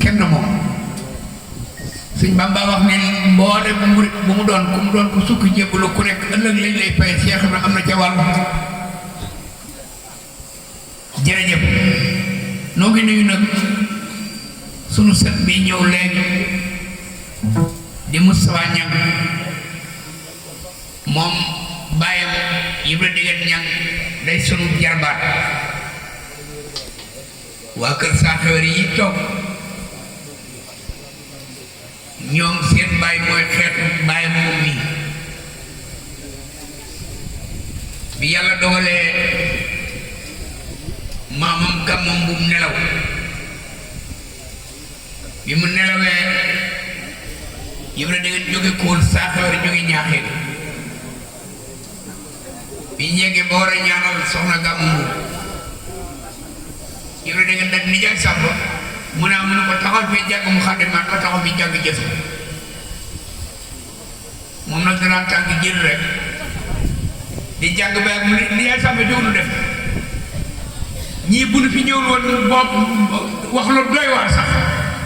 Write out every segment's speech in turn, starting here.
kenn moom Sëñ Bamba wax ne mboole bu mu doon ku mu doon ku sukk jébbalu ku nekk ëllëg lañ lay fay Cheikh Ibra am na ca wàll jërëjëf noo ngi nuyu nag sunu sët bi ñëw léegi di Moustapha Niang moom bàyyam Ibra Dégét Niang day sunu jarbaat waa kër saa xewar yi toog ñoom seen baay mooy xeetu baayam moom mi bi yàlla dogalee maamam gàmmam bu mu nelaw bi mu nelawee Ibra Dégét jóge Kool saa xewar jóge Ñaaxeen bi ñeegee ba war a ñaanal soxna gàmmam bu Ibra Dégét nag nijaay Sàmba mu ne mu ne ko taxaw fii jàng mu xaddimaat ko taxaw fii jàng jëf moom nag danaan tànk jël rek di jàng ba ak mu ne nijaay Sàmba jóg nu def ñii bu nu fi ñëwul woon bopp wax lu doy waar sax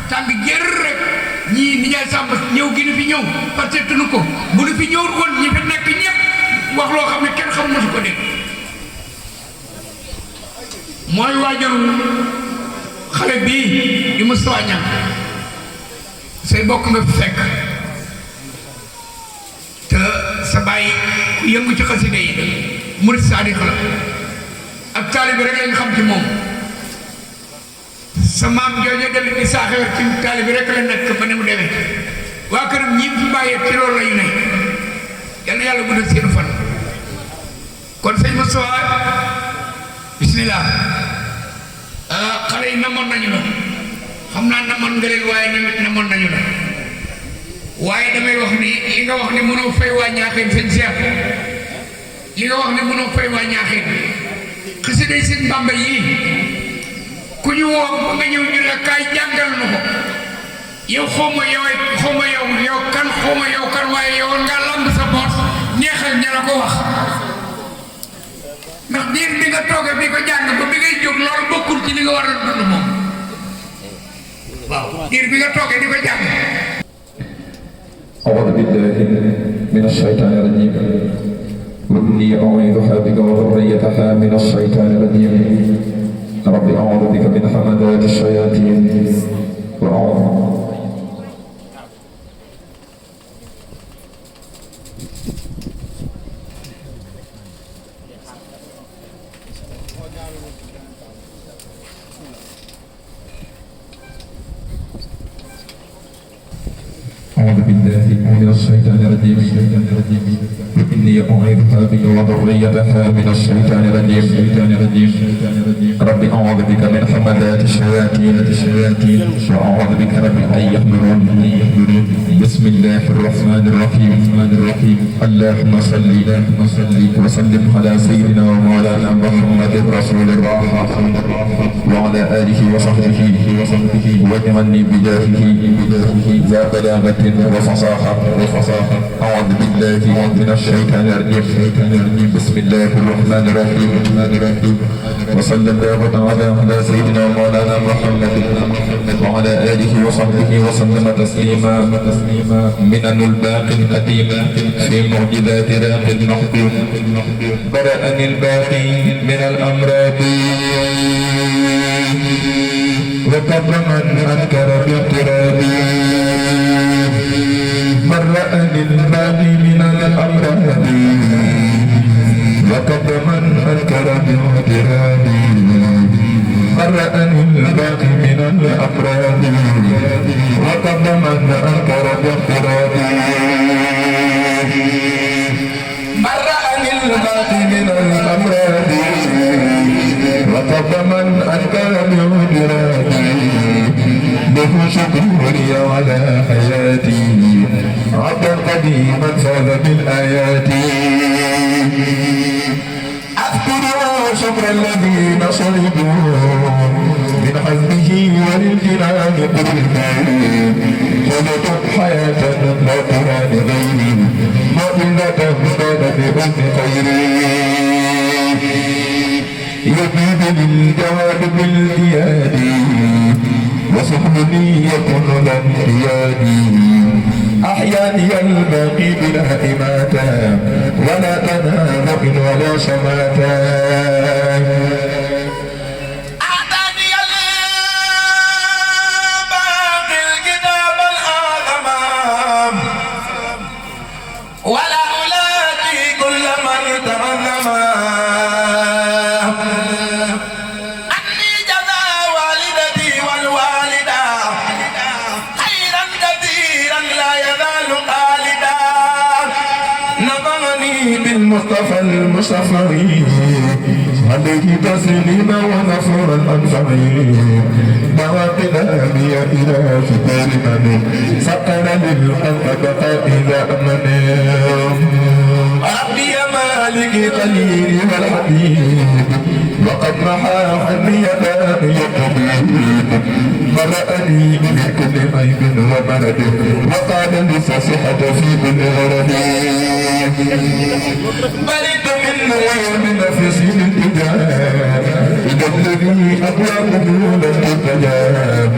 tànk jër rek ñii nijaay Sàmba ñëw gi nu fi ñëw parce que tunu ko bu nu fi ñëwul woon ñi fi nekk ñëpp wax loo xam ne kenn xam mosu ko dégg mooy waajuru xale bii di Moustapha Niang say bokk nga fi fekk te sa bàyyi ku yëngu ci xasida yi murid saadix la ak taalibi rek lañ xam ci moom sa maam jooju dem di saaxewar ci taalibi rek la nekk ba ne mu demee waa këram ñi fi bàyyee ci loolu la ñu ne yal na yàlla guddal seenu fan kon sëñ Moustapha bismillah xale yi namoon nañu la xam naa namoon nga leen waaye namit namoon nañu la waaye damay wax ni li nga wax ni mënoo fay waa Ñaaxeen sëñ Cheikh li nga wax ni mënoo fay waa Ñaaxeen xasiday sëñ Bamba yii ku ñu woo ba nga ñëw ñu la kaay jàngal na ko yow xawma yow kan waaye yow nga lamb sa boot neexal ña la ko wax ndax diir bi nga toogee bi ko jàng ba bi ngay jóg loolu bokkul ci li nga war a dund moom waaw diir bi nga toogee di ko jàng. أعوذ بالله من الشيطان الرجيم وإني أعيذها بك وذريتها من الشيطان الرجيم رب أعوذ بك من همزات الشياطين وأعوذ أعوذ بالله من الشيطان الرجيم وإني أعيذها بك وذريتها من الشيطان الرجيم رب أعوذ بك من همزات الشياطين وأعوذ بك رب أن يحضرون بسم الله الرحمن الرحيم اللهم صل وسلم على سيدنا ومولانا محمد رسول الله وعلى آله وصحبه واجعلني بجاهه ذا بلاغة وفصاحة أعوذ بالله من الشيطان الرجيم بسم الله الرحمن الرحيم وصلى الله تعالى على سيدنا ومولانا محمد وعلى آله وصحبه وسلم تسليما منن الباقي القديم في معجزات راق المحبوب برأني الباقي من الأمراض وقبل من أنكر باضطرابي برأني الباقي من الأمراض وقبل من أنكر باضطرابي برأني الباقي من الأمراض وقبل من أنكر باضطرابي برأني الباقي من الأمراض وقبل من أنكر باضطرابي به شكري على حياتي عبدا قديما فاز بالآيات أذكر شكر الذين صلبوا من حزبه وللجنان قربوا خلقت حياة لا ترى لغيري مؤمنة كان بأم خير يبيد للجواد بالديان وصحبني يكن لانقيادي أحياني الباقي بلا إماتة ولا تنام ولا شماتة ولا أولادي كل من تغنم أني جزا والدتي والوالدة خيرا كثيرا لا يزال خالدا نفعني بالمصطفى المصطفى عليه تسليما ونصرا أنفعي مواقنا بي إلى شكر من سقنا للخلق بقاء إذا أمن ربي يا مالك قليلي والحبيب وقد محى عني داعي الطبيب برأني من كل عيب ومرض وقال لي صحة في كل غرض برئت من ومن نفسي الالتجاء إلى الذي أبوابه لم تستجاب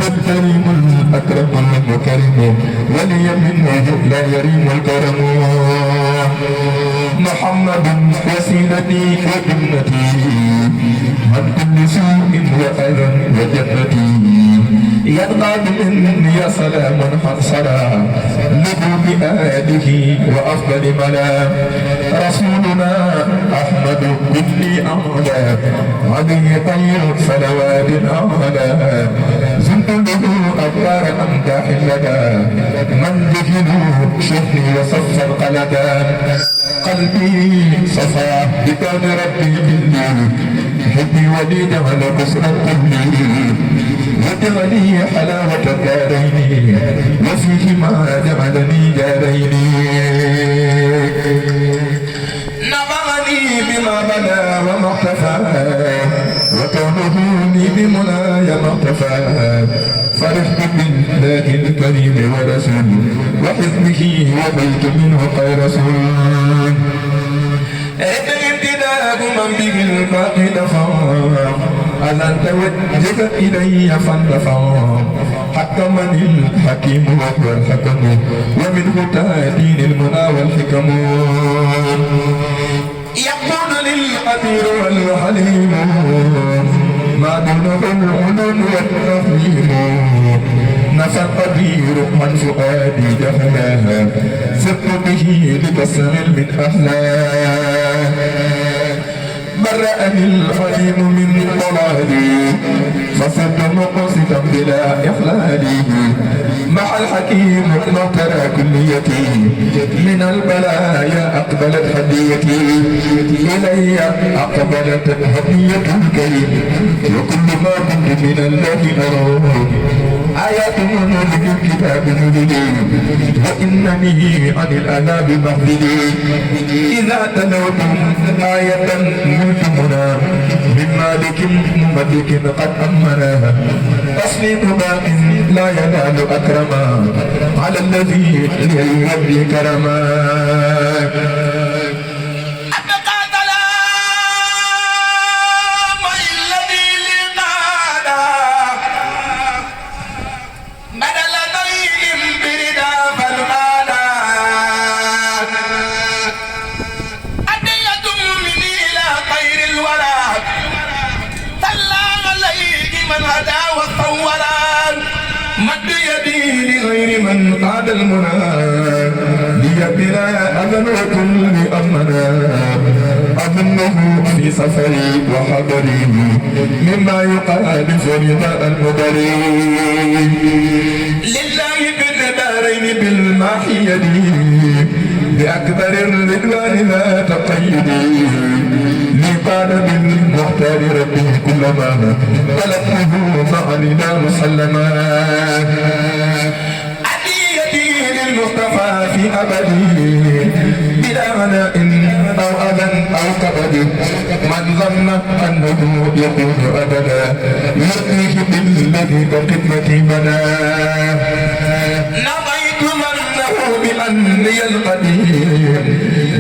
هو الكريم الأكرم المكرم ولي منه لا يريم الكرم محمد وسيلتي وجنتي عن كل سوء وأذى وجنتي ينقاد مني سلام حصلا له بآله وأفضل ملا رسولنا أحمد كل أعلى عليه طير صلوات أعلى زلت له أبرار أمداح لدى من ذكره شهري وصف القلدا قلبي صفا بكون ربي بالليل حبي ولي جعل كسرا كلي وجعلي حلاوة الدارين وفيهما جعلني دارين نفعني بما بدا وما اختفى وكونه لي بمنايا ما اختفى فرحت بالله الكريم ورسول وحزبه وبيت منه خير رسول امتداد من به الباقي دفع ألا توجه إلي فاندفع حكمني الحكيم وهو الحكم ومنه تأتيني المنى والحكم يقول للقدير والحليم ما دونه العلو والتفهيم نفى القدير من فؤادي جهلا سرت به لتسهل من أحلام برأني الحليم من ضلالي فصرت مقسطا بلا إخلال مع الحكيم مهترى كليتي من البلايا أقبلت هديتي إلي أقبلت هدية الكريم وكل ما كنت من الله أراه آيات من الكتاب نزلي وإنني عن الأذاب مهدي إذا تلوتم آية نلتمنا من مالك مملك قد أمنا تصنيف باق لا ينال أكرما على الذي ليربي كرما من قاد المنى لي بلا أذن وكل أمنا أظنه في سفري وحضري مما يقال فرضاء المدري لله بالدارين بالماحية بأكبر الرضوان لا تقيدي لقال بالمختار ربي كلما طلبته معلنا مسلما المصطفى في أبدي بلا غناء أو أذى أو كبد من ظن أنه يكون أبدا يؤتيه بالذي كخدمتي بدا نضيت منه بأن لي القدير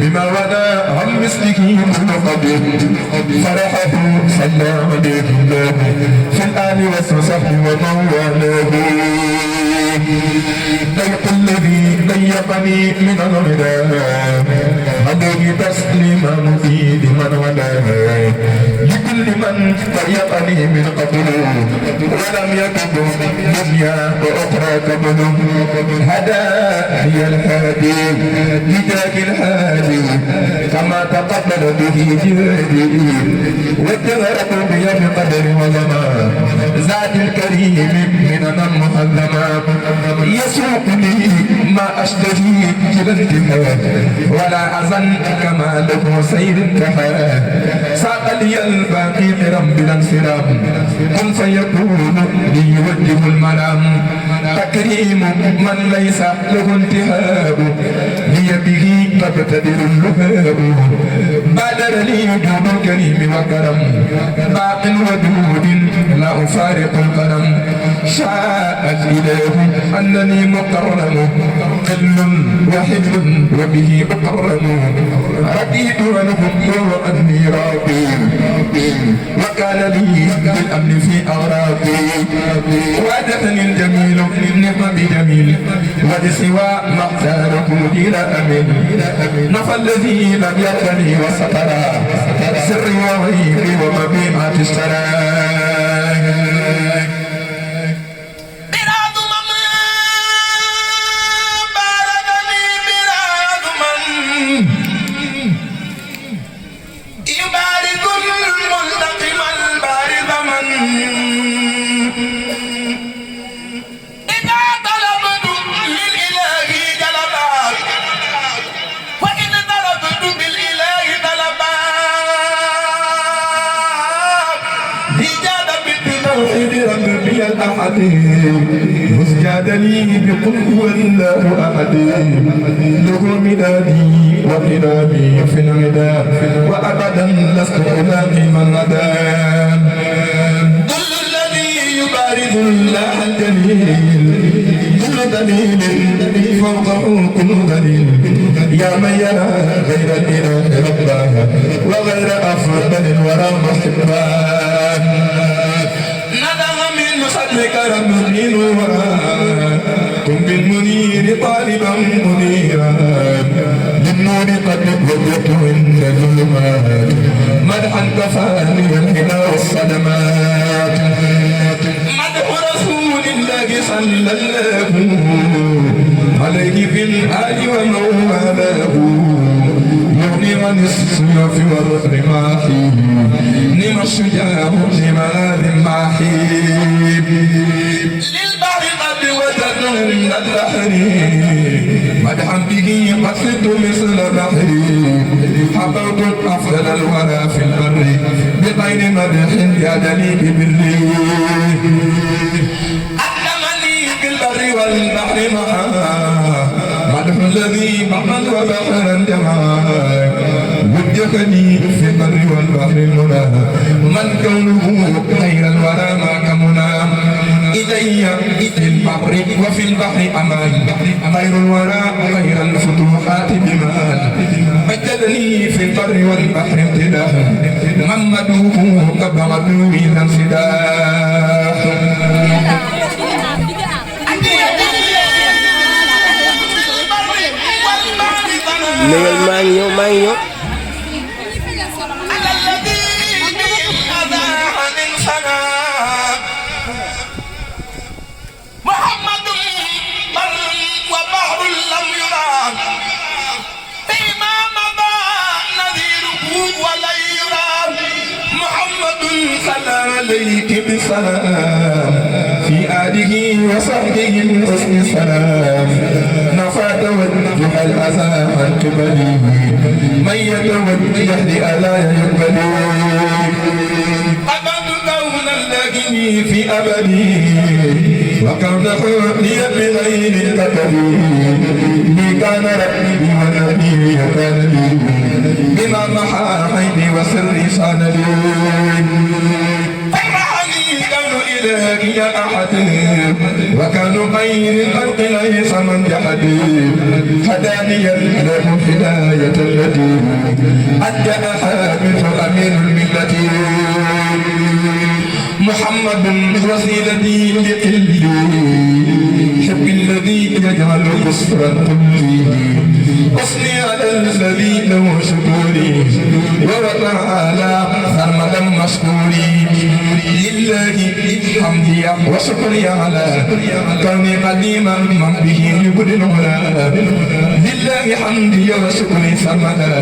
بما ودا عن مثله كل قدير فرحه صلى عليه الله في الآل وصحبه ومن والاه ضيق الذي ضيقني من الغداء عليه تسليما مفيد من ولاه لكل من ضيقني من قبله ولم يكن دنيا واخرى قبله هداني الهادي لذاك الهادي كما تقبل به جهدي واتغرق بي بقدر وزمان ذات الكريم مننا المحذمات يسوقني ما اشتهي الى الانتهاء ولا أزن كما له سير انتهى ساق لي الباقي قرم بلا انصرام كن فيكون ليوجه المنام تكريم من ليس له انتهاء لي به تبتدر اللهاء بادر لي وجود الكريم وكرم باق ودود لا أفارق القلم شاء الإله أنني مكرم قل وحل وبه أكرم رديت عنه وأني راضي وكان لي بالأمن في أغراضي وادتني الجميل النعم بجميل ولسوى ما اختاره لي لا أمن نفى الذي لم يرضني وسترى سري وغيبي ومبيعات اشترى مسجد لي بقل هو الله أحد له مدادي وقلابي في العدا وأبدا لست ألاقي من ندى كل الذي يبارز الله الجليل كل دليل فوقه كل دليل يا من يرى غير الإله رباه وغير أفضل الورى محباه لك رب نورا كن بالمنير طالبا منيرا للنور قد وجدت عند الظلمات مدحا كفاني الهنا والصدمات مدح رسول الله صلى الله عليه في الآل ومن والاه يغني عن السيوف والرماح نم الشجاع نم الرماح للبحر قد وجد من البحر مدحا به قصدت مثل البحر حبوت أفضل الورى في البر بغير مدح يدني ببري أعلمني بالبر والبحر معا مدح الذي بحرا وبحرا جمعا وجهني في البر والبحر المنى من كونه خير الورى ما كمنا إلي في البحر وفي البحر أمان خير الورى خير الفتوحات بمان مجدني في البر والبحر امتداح محمده كبعدو إلى انسداح Nengel maa ngi ñëw عليك بسلام في آله وصحبه الحسن سلام نفى توجه الأذى عن قبلي من يتوجه لألا يقبلي أبد كون اللجني في أبدي وكونه لي بغير القدر لي كان ربي ونبي كان لي بما محى حيدي وسري صان لي فرحني كون إله أحد وكان غير الخلق ليس من جحد هداني الله هداية التي أدى حامد أمين الملة محمد وسيلتي لقلبي حب الذي يجعل كسرا قلبي أصلي على الذي له شكوري وتعالى سرمدا مشكوري لله حمدي وشكري على كوني قديما من به يبدي العلا لله حمدي وشكري سرمدا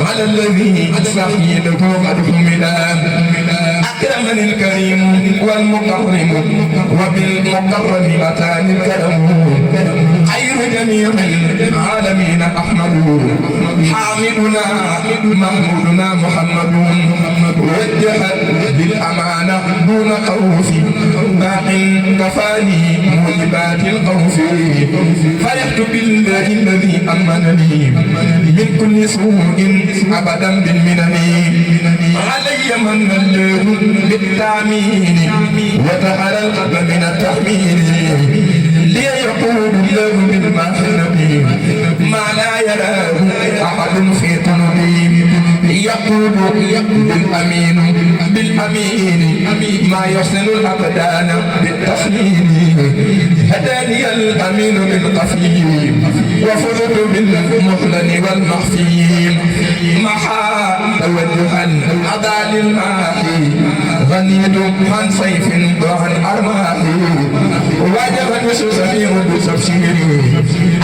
على الذي أستحيي له قد حملا أكرمني الكريم والمكرم وبالمكرم أتاني الكرم خير جميع العالمين أحمد حامدنا محمودنا محمد وجه بالأمانة دون خوف باق كفاني موجبات الخوف فرحت بالله الذي أمنني من كل سوء أبدا بالمنن علي من الله بالتأمين وتهل القلب من التحميل ليقول الله بالمحنة ما لا يراه أحد في قلبي يقول بالأمين ما يحسن الأبدان بالتخمين هداني الأمين بالقفي وفرد بالمخلن والمخفي محا توجها أضع للماحي غنيت عن سيف وعن أرماح وجب السفير بالتبشير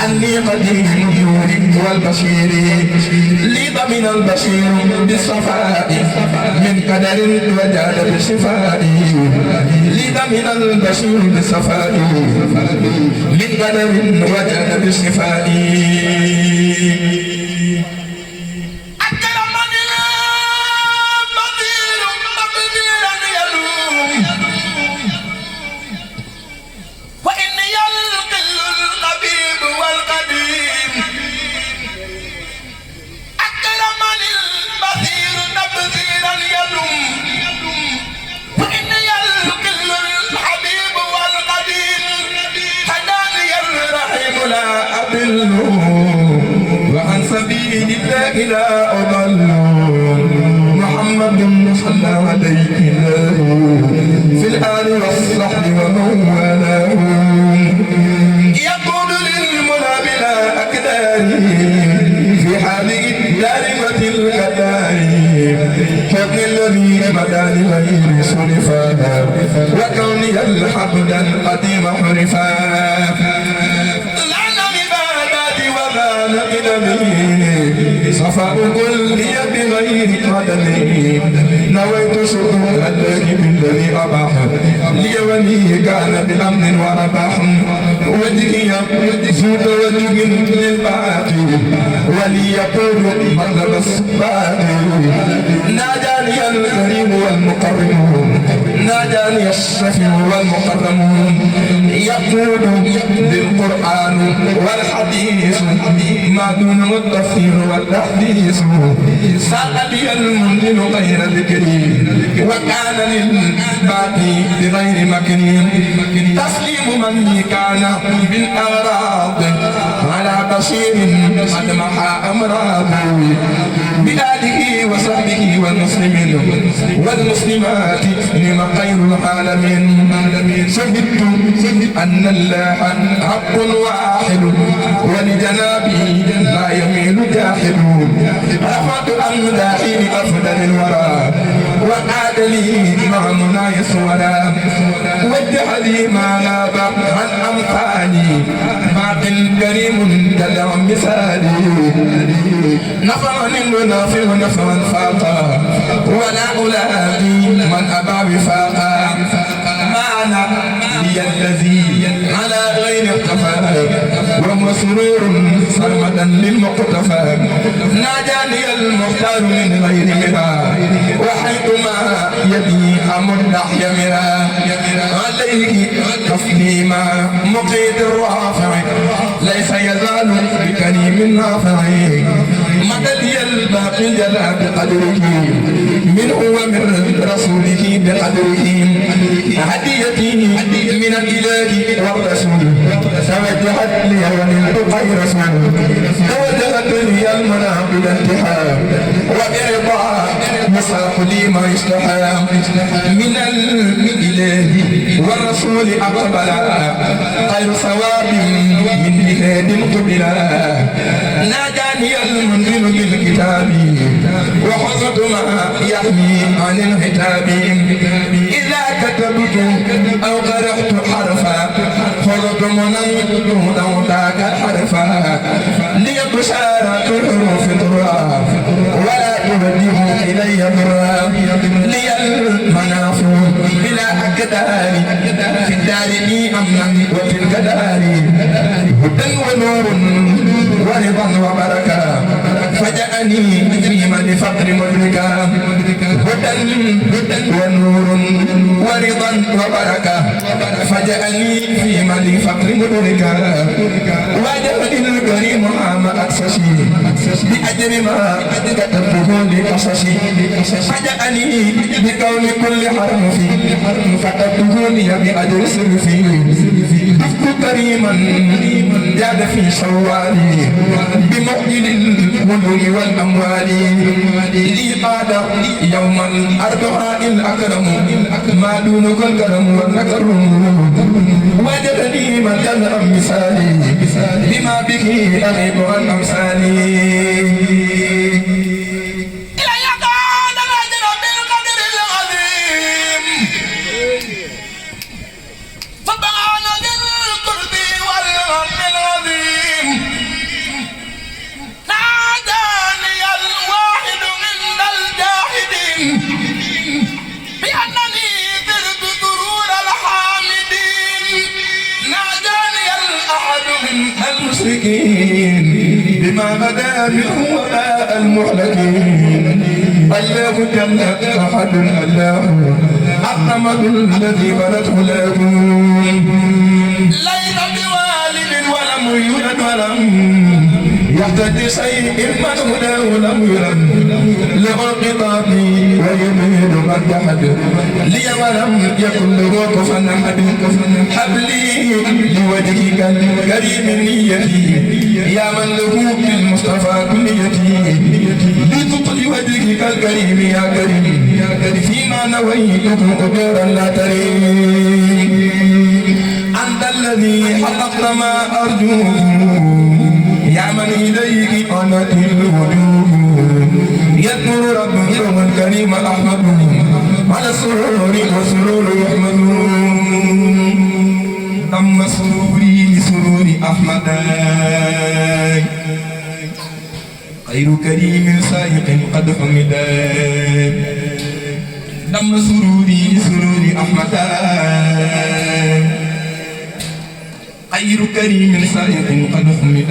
أني قديم النور والبشير لي ضمن البشير بالصفاء من قدر وجاد بالشفاء لي ضمن البشير بالصفاء من قدر وجاد بالشفاء وعن سبيل الله لا أضل محمد صلى عليه الله في الآل والصحب ومن والاه يقول للمنى بلا أكدار في هذه الدار الكدار حكم الذي بدا لغير صرفا وكوني الحمد القديم حرفا صفاء كلي بغير قدمي نويت شكر الله بالذي أباح لي ولي كان بأمن ورباح وجهي زود وجه للباقي ولي يقول مطلب الصباح ناداني الكريم والمكرم ناداني الشفيع والمكرم يقول بالقرآن والحديث ما دون التفسير والتحديث ساق لي المنزل غير ذكري وكان للباقي بغير مكري تسليم من كان بالأغراض على بشير قد محى أمراضه بآله وصحبه والمسلمين والمسلمات لما خير العالمين شهدت أن الله حق واحد ولجنابه لا يميل جاحد رفعت أمداحي لأفضل الورى وقاد لي مع منايس ولا وجه لي ما غاب عن أمثالي باق كريم جل عن مثالي نفعني المنافع نفعا فاقا ولا ألاقي من أبى وفاقا معنى لي الذي على غير اختفى ومسرور سرمدا للمقتفى ناداني المختار من غير مرا وحيثما يدي أمد يمرا عليه تسليما مقيت الرافع ليس يزال بكريم نافع مدد الباقي جل بقدره منه ومن رسوله بقدره هدي الإله والرسول توجهت لي ونلت خير رسول توجهت لي المنى بلا انتحار وبرضا يصاح لي ما يستحى من الإله والرسول أقبل خير ثواب من جهاد قبلا ناداني المنزل بالكتاب وحفظت ما يحمي عن الحتاب إذا كتبت أو قرأت حرفا فرض منن أو ذاك حرفا لي بشارة الحروف ضرا ولا تبديه إلي ضرا لي المنافع بلا أكدار في الدار لي أمنا وفي الكدار هدى ونور ورضا وبركة فجأني في من فقر مدركا هدى ونور ورضا وبركة فجأني في من فقر مدركا وجهد الكريم عام أكسسي بأجر ما كتبته لقصصي فجأني بكون كل حرف فكتبته لي بأجر سرفي دفت كريما جاد في شوالي بمؤجل الولوم والأموال لي قاد يوم الأربعاء الأكرم ما دونك الكرم والنكرم وجدني مكان مثالي بما به أغيب عن أمثالي بما بدا منه وباء المحلكين الله جل احد الله الصمد الذي ولده له ليس بوالد ولم يولد ولم يهتد شيء من هداه لم يرد له الخطاب ويمين من جحد لي ولم يكن له كفوا احد حبلي لوجهك الكريم نيتي يا من له بالمصطفى كليتي لتطل وجهك الكريم يا كريم فيما نويته أجورا لا تريم أنت الذي حققت ما أرجوه يا من إليك أنت الوجوه يذكر ربه الكريم أحمد على السرور والسرور يحمد أما سروري لسرور أحمد خير كريم سائق قد حمد أما سروري لسرور أحمد خير كريم سائق قد حمد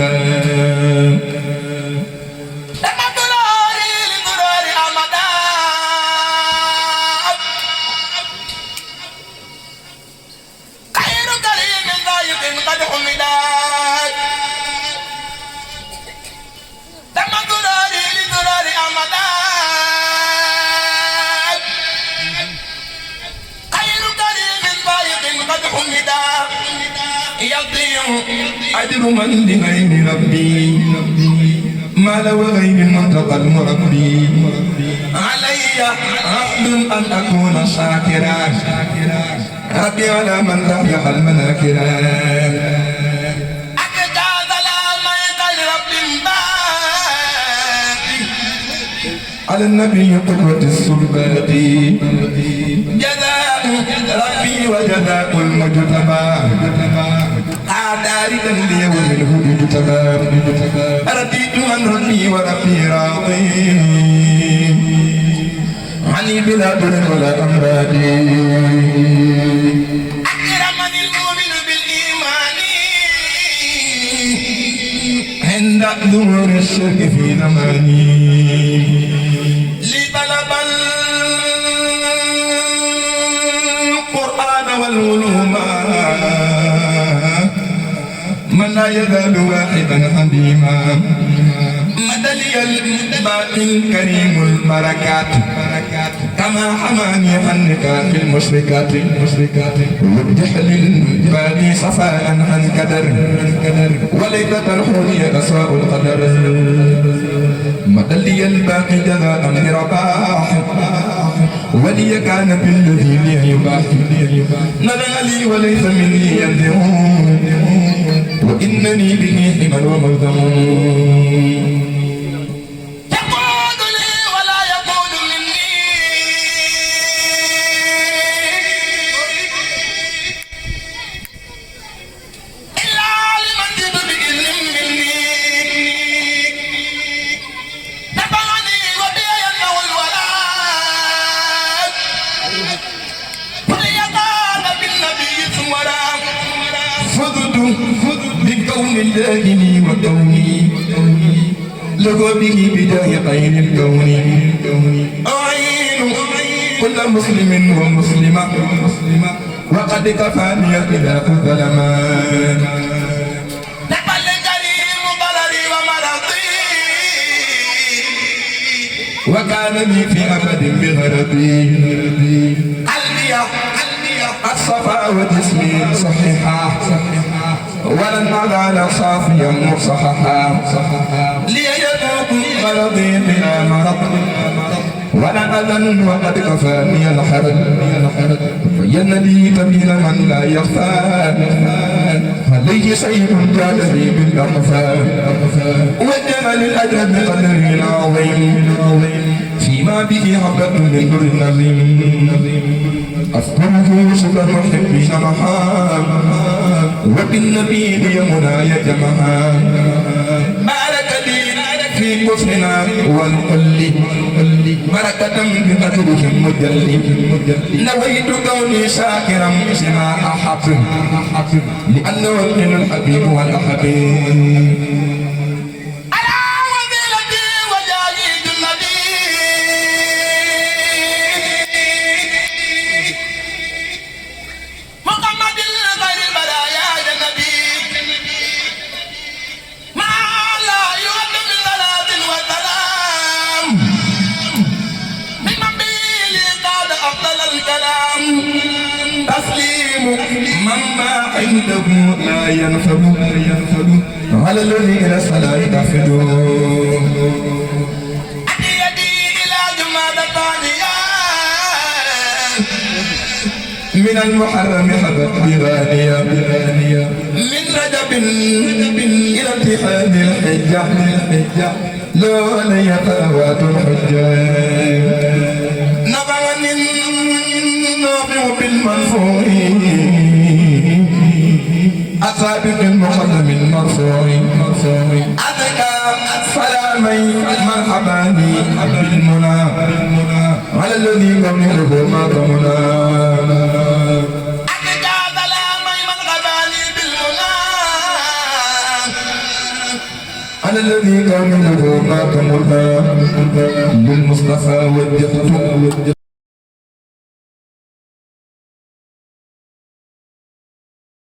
أجر من لغير ربي ما لو غير المنطقة المربي علي عبد أن أكون شاكرا ربي على من تحيح المناكرا على النبي قدوة السلبات جزاء ربي وجزاء المجتبى أعدارك لي ومنه يجتبى رضيت عن ربي وربي راضي عني بلا ضر ولا أمراض أكرمني المؤمن بالإيمان عند ظهور الشرك في زماني لطلب القرآن والعلوم من لا يزال واحدا حليما مدى لي الباقي الكريم البركات كما حماني عنك في المشركات وابدح للباقي صفاء عن كدر وليت تنحوني أساء القدر مدى لي الباقي جزاء برباح ولي كان بالذي لي يباح نبى لي وليس مني ينذرون وإنني به حمل ومرذم بكون الله لي وكوني لغو به بداية خير الكون أعين كل مسلم ومسلمة وقد كفاني خلاف الظلمان نقل الكريم ضرري ومرضي وكان لي في أبد بغرضي قلبي الصفا وجسمي صحيحا ولن أزال صافيا مصححا ليذوق غرضي بلا مرض ولن أذن وقد كفاني الحرج فين لي تبين من لا يخفى عليه سيد جاد لي بالأخفى وجمل الأجر بقدره العظيم فيما به حبة من در النظيم أذكره شكر المحبين محام وبالنبي لي مناي جمعا بارك لي في كفرنا والقل بركة بقدره المجل نويت كوني شاكرا بما أحب لأنه من الحبيب والأحبيب مما عنده لا ينفد على الذي إلى الصلاة تحفد يدي إلى جماد ثانية من المحرم حبت بغانية من رجب إلى امتحان الحجة لو لي فوات الحجة نبغني النافع بالمنفوع أسابق المقدم المرفوع أذكى سلامي مرحباني بالمنى على الذي قبله ما ضمنا أذكى سلامي مرحباني بالمنى على الذي قبله ما ضمنا بالمصطفى والجهد